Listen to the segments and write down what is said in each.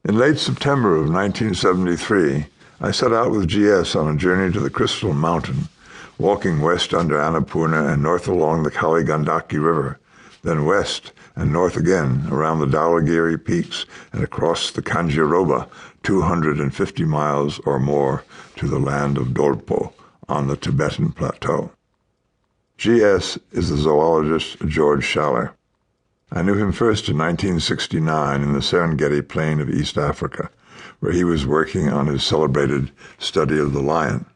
In late September of 1973, I set out with GS on a journey to the Crystal Mountain, walking west under Annapurna and north along the Kali Gandaki River, then west and north again around the Dhaulagiri peaks and across the Kanjiroba, 250 miles or more to the land of Dolpo on the Tibetan plateau. GS is the zoologist George Schaller. I knew him first in 1969 in the Serengeti Plain of East Africa, where he was working on his celebrated study of the lion.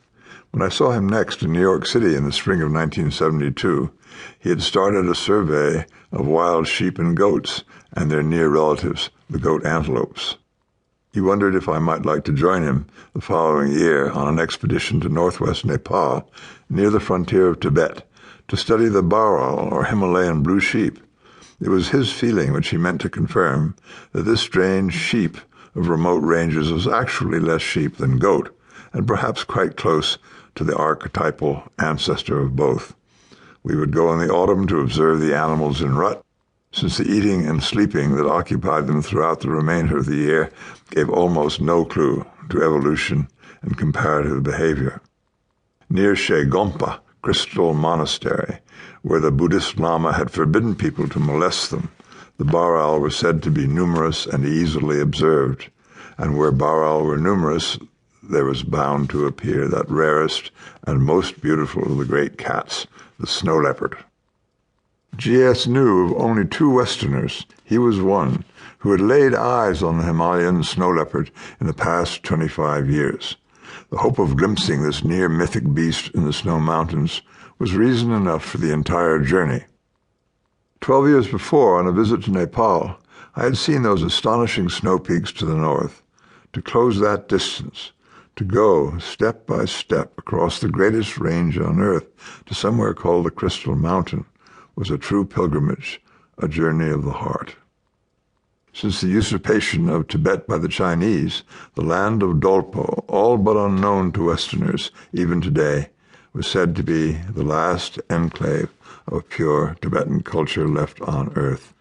When I saw him next in New York City in the spring of 1972, he had started a survey of wild sheep and goats and their near relatives, the goat antelopes. He wondered if I might like to join him the following year on an expedition to northwest Nepal, near the frontier of Tibet, to study the Baral, or Himalayan blue sheep. It was his feeling, which he meant to confirm, that this strange sheep of remote ranges was actually less sheep than goat, and perhaps quite close to the archetypal ancestor of both. We would go in the autumn to observe the animals in rut, since the eating and sleeping that occupied them throughout the remainder of the year gave almost no clue to evolution and comparative behavior. Near Shegompa, Crystal Monastery, where the Buddhist Lama had forbidden people to molest them, the Baral were said to be numerous and easily observed, and where Baral were numerous, there was bound to appear that rarest and most beautiful of the great cats, the snow leopard. GS knew of only two Westerners, he was one, who had laid eyes on the Himalayan snow leopard in the past 25 years. The hope of glimpsing this near-mythic beast in the snow mountains was reason enough for the entire journey. 12 years before, on a visit to Nepal, I had seen those astonishing snow peaks to the north. To close that distance, to go step by step across the greatest range on earth to somewhere called the Crystal Mountain, was a true pilgrimage, a journey of the heart. Since the usurpation of Tibet by the Chinese, the land of Dolpo, all but unknown to Westerners even today, was said to be the last enclave of pure Tibetan culture left on earth,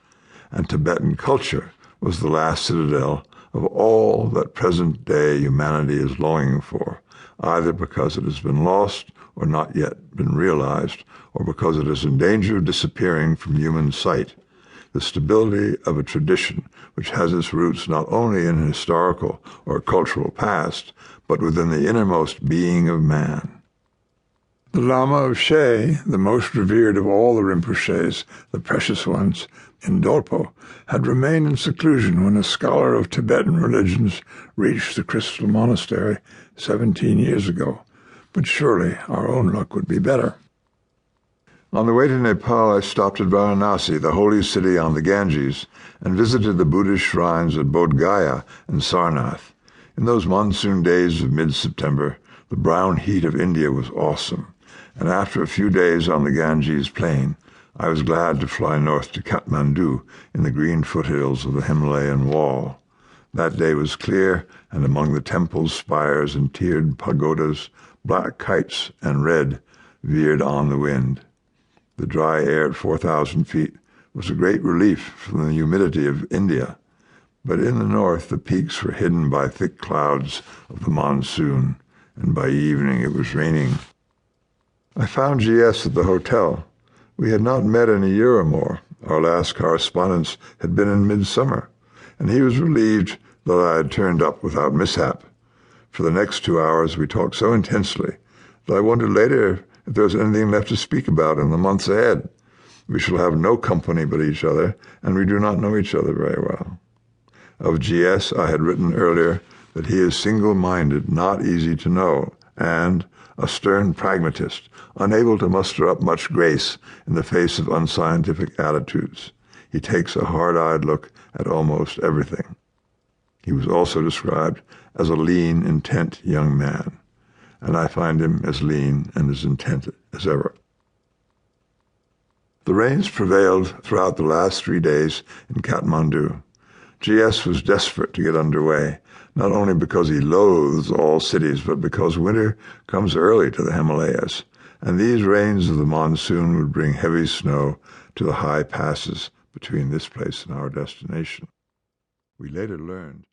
and Tibetan culture was the last citadel of all that present-day humanity is longing for, either because it has been lost or not yet been realized, or because it is in danger of disappearing from human sight. The stability of a tradition which has its roots not only in a historical or cultural past, but within the innermost being of man. The Lama of Shey, the most revered of all the Rinpoches, the precious ones, in Dolpo, had remained in seclusion when a scholar of Tibetan religions reached the Crystal Monastery 17 years ago. But surely our own luck would be better. On the way to Nepal, I stopped at Varanasi, the holy city on the Ganges, and visited the Buddhist shrines at Bodh Gaya and Sarnath. In those monsoon days of mid-September, the brown heat of India was awesome, and after a few days on the Ganges plain, I was glad to fly north to Kathmandu in the green foothills of the Himalayan wall. That day was clear, and among the temples, spires, and tiered pagodas, black kites and red veered on the wind. The dry air at 4,000 feet was a great relief from the humidity of India, but in the north the peaks were hidden by thick clouds of the monsoon, and by evening it was raining. I found GS at the hotel. We had not met in a year or more. Our last correspondence had been in midsummer, and he was relieved that I had turned up without mishap. For the next 2 hours we talked so intensely that I wondered later if there was anything left to speak about in the months ahead. We shall have no company but each other, and we do not know each other very well. Of GS I had written earlier that he is single-minded, not easy to know, and a stern pragmatist, unable to muster up much grace in the face of unscientific attitudes. He takes a hard-eyed look at almost everything. He was also described as a lean, intent young man, and I find him as lean and as intent as ever. The rains prevailed throughout the last 3 days in Kathmandu. GS was desperate to get underway, not only because he loathes all cities, but because winter comes early to the Himalayas, and these rains of the monsoon would bring heavy snow to the high passes between this place and our destination. We later learned